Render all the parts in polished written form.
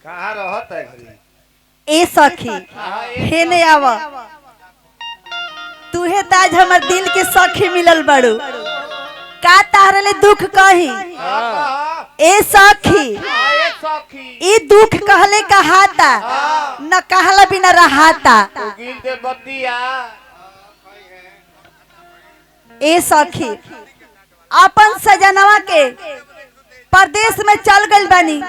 कहाँ रहत है घरी? ए सखी हेने आवा तुहे ताज हमर दिल के सखी मिलल बड़ू का तारे ले दुख कही ए सखी ई दुख कहले कहाता न कहला बिना रहाता ए सखी अपन सजनवा के परदेश में चल गइल बानी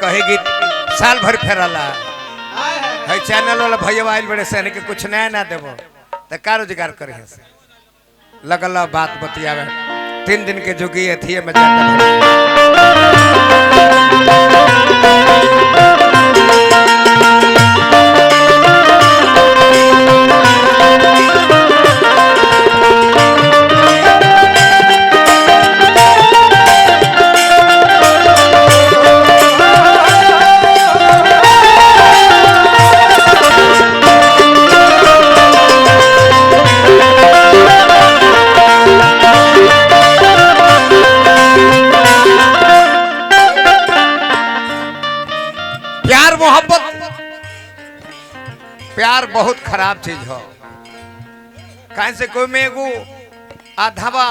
कही गीत साल भर फेरला है चैनल वाला भैया आइल बड़े से के कुछ नया ना देबो तो का रोजगार करे से लगल बात बतियावे 3 दिन के जोगी अथिए में जाता प्यार बहुत खराब चीज हो कहीं से कोई में एगो आधावा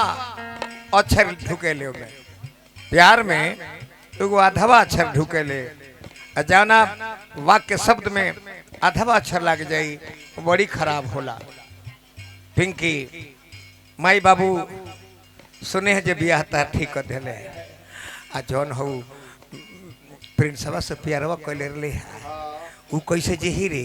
अक्षर ढुकेले में प्यार में एगो आधावा अक्षर ढुकेले जाना वाक्य शब्द में आधावा अक्षर लग जाई बड़ी खराब होला। पिंकी माई बाबू सुने है जे बियाह ता ठीक कर देले आ जौन हो प्रिंसवा से प्यारवा कइले रहले उ कैसे जेही रे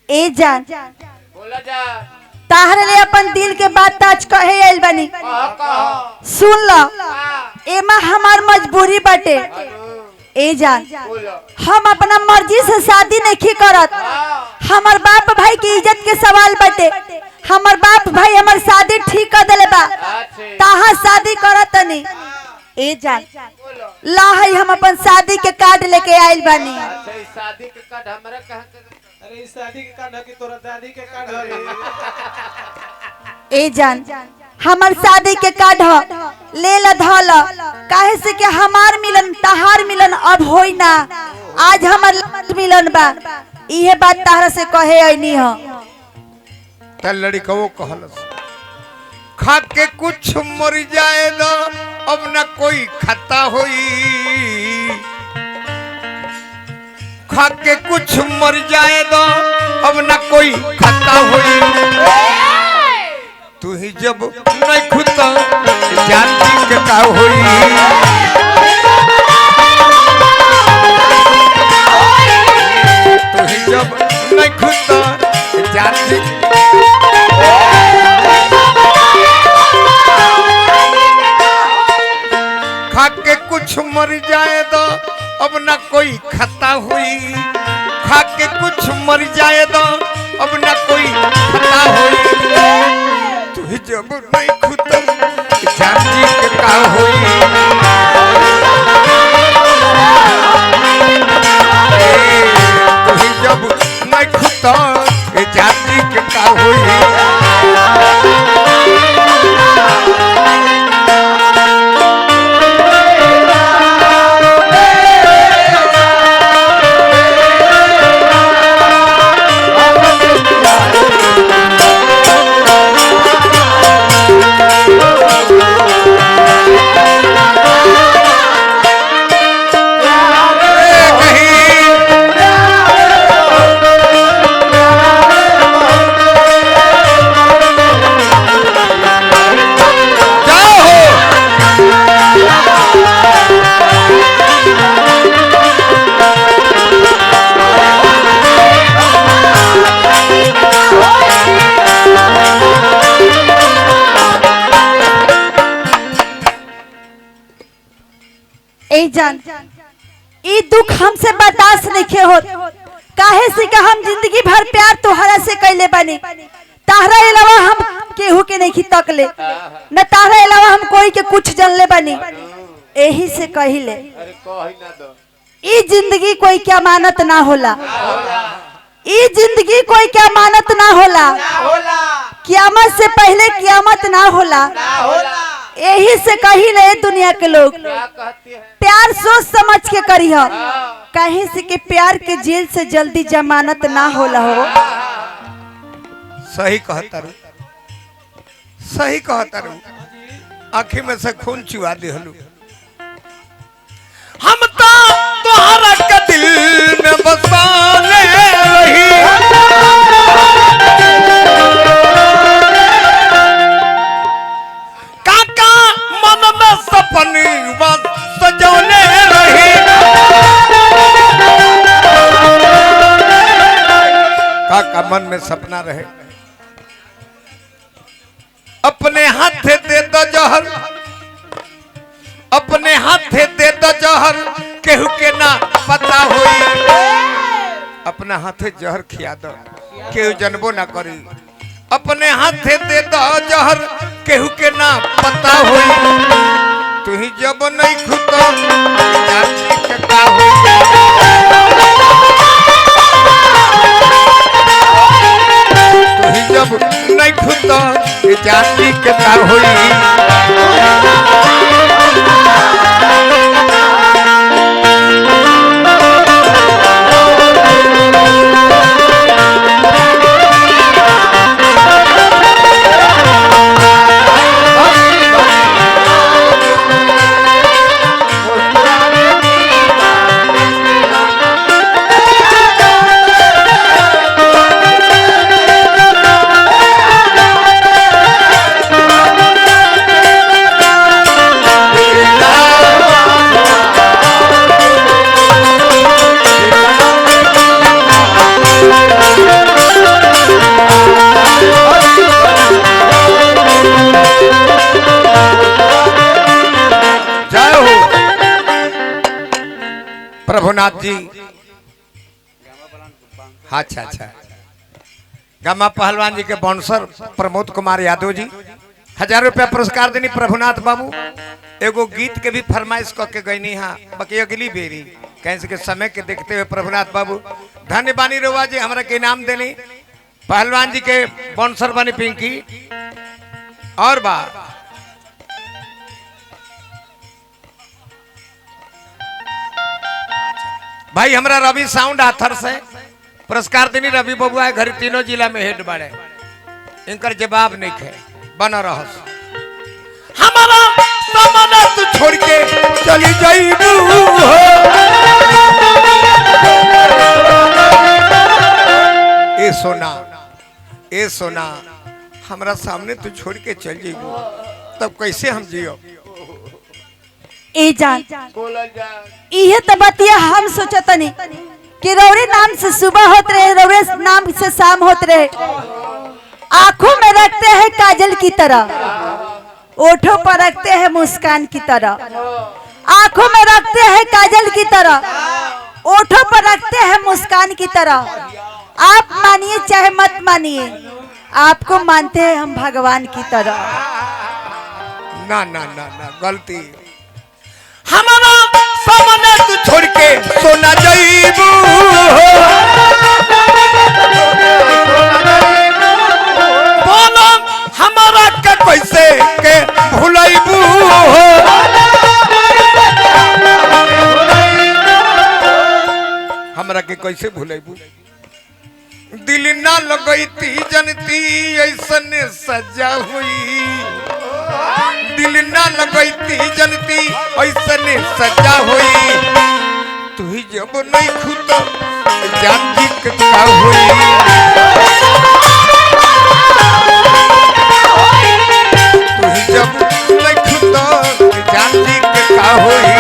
ए जान बोला जा ताहरे ले अपन दिल के बात आज कहे आइल बानी सुन लो एमा हमार मजबूरी बाटे ए जान हम अपना मर्जी से शादी नहीं करत हमार बाप भाई की इज्जत के सवाल बाटे हमार बाप भाई हमार शादी ठीक कर देले बा ताहा शादी करत नहीं ए जान ला है हम अपन शादी के कार्ड लेके आइल बानी शादी के कार्ड हमरा कहां अरे शादी के कार्ड की तोरा दादी के कार्ड है ए जान हमार शादी के कार्ड ले ल धल काहे से कि हमार मिलन तहार मिलन अब होई ना आज हमार मिलन बा इहे बात तारा से कहे आईनी हो त लड़को कहलस खा के कुछ मर जाए ना अब न कोई खाता होई खा के कुछ मर जाए ना अब न कोई खाता होई तू ही जब नहीं खुदा जानती के का होई तू ही जब नहीं खुदा जानती खा के कुछ मर जाए तो अब न कोई खाता हुई खा के कुछ मर जाए तो अब न कोई खाता हुई तू जब नहीं खुदा जानती के का हुई तू जब नहीं खुदा जानती के का हुई जान ई दुख हमसे बर्दाश्त नहीं हो काहे से कि हम जिंदगी भर प्यार तोहरा से कैले बनी ताहरा अलावा हम केहू के नहीं तकले न ताहरा अलावा हम कोई के कुछ जानले बनी यही से कहिले ई जिंदगी कोई के अमानत ना होला ई जिंदगी कोई क्या मानत ना होला, कियामत से पहले कियामत ना होला। यही से कही ले दुनिया के लोग प्यार सोच समझ के करी हो, कहीं से के प्यार के जेल से जल्दी जमानत ना होला हो। सही कहता रू, सही कहता रू। आँखी में से खून चुआ दिहलू। हम तो तोहरा के दिल में बसाने रही, काका मन में सपनी सजौने रही, काका मन में सपना रहे। अपने हाथे दे दो जहर, अपने हाथे दे दो जहर, केहू के ना पता होई। अपना हाथे जहर खिया दो, केहू जनबो ना करी। अपने हाथे दे दो जहर, केहू के ना पता होई। तू ही जब नहीं खुदा जाती के का होई। तू ही जब नहीं खुदा जाती के का होई। प्रभुनाथ जी, अच्छा अच्छा, गामा पहलवान जी के बाउंसर प्रमोद कुमार यादव जी 1000 रुपया पुरस्कार देनी। प्रभुनाथ बाबू एगो गीत के भी फरमाइश करके गईनी। हाँ बाकी अगली बेरी कैसे के समय के देखते हुए प्रभुनाथ बाबू धन्य बानी रोवा जी हमरा के इनाम देनी। पहलवान जी के बाउंसर बनी पिंकी और बा भाई हमरा रवि साउंड आथर से पुरस्कार देनी। रवि बबुआ घर तीनों जिला में हेड बाड़े, इनकर जवाब नहीं है। बना रहस हमारा सामना तू छोड़ के चली जाइबू हो। ए सोना, ए सोना, हमरा सामने तू छोड़ के चल जाइबू तब कैसे हम जियो। ए जान इहे तो बतिया हम सोचतनी कि रौरे नाम से सुबह होत रहे, रौरे नाम से शाम होत रहे। आंखों में रखते हैं काजल की तरह, ओठों पर रखते हैं मुस्कान की तरह। आंखों में रखते हैं काजल की तरह, ओठों पर रखते हैं मुस्कान की तरह। आप मानिए चाहे मत मानिए, आपको मानते हैं हम भगवान की तरह। ना ना ना ना गलती। हमारा सामने तू छोड़ के सोना जाइबू बोलो हमारा के कैसे के भुलाइबू हमरा के कैसे भुलाइबू। दिल ना लगैती जनती ऐसन सजा हुई, दिल ना लगैती जनती ऐसन सजा हुई। तू ही जब नहीं खुद जानती का हुई। तू ही जब नहीं खुद जानती का हुई।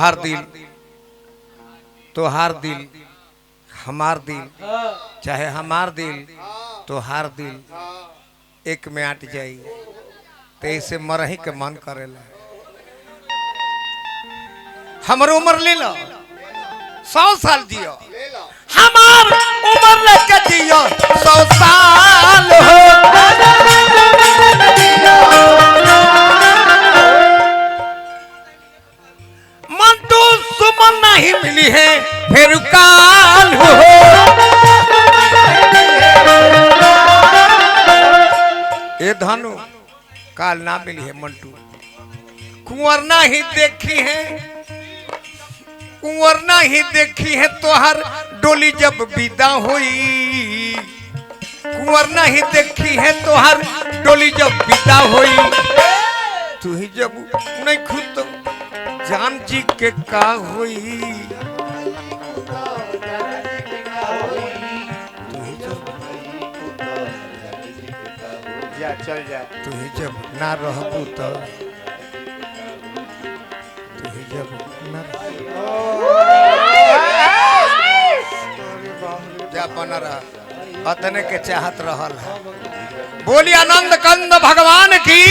तोहार दिल, तोहार दिल, हमार दिल, चाहे हमार दिल तोहार दिल एक में आट जाई, तो इसे मरही के मन करेला। हमरो उम्र ले लो, 100 साल जियो, हमार उम्र लेके जियो 100 साल हो। मंटू सुमन नहीं मिली है फिर काल हो। ये धनु काल ना मिली है मंटू, कुंवर ना ही देखी है, कुंवर ना ही देखी है तोहर डोली जब विदा हुई, कुंवर ना ही देखी है तोहर डोली जब विदा हुई। तू ही जब नहीं खुद तो जान जी के का हुई, तू ही जब चल जा, तू ही जब ना रहबू तो, तू ही जब ना जा बना रहा अतने के चाहत रहल है। बोली आनंद कंद भगवान की।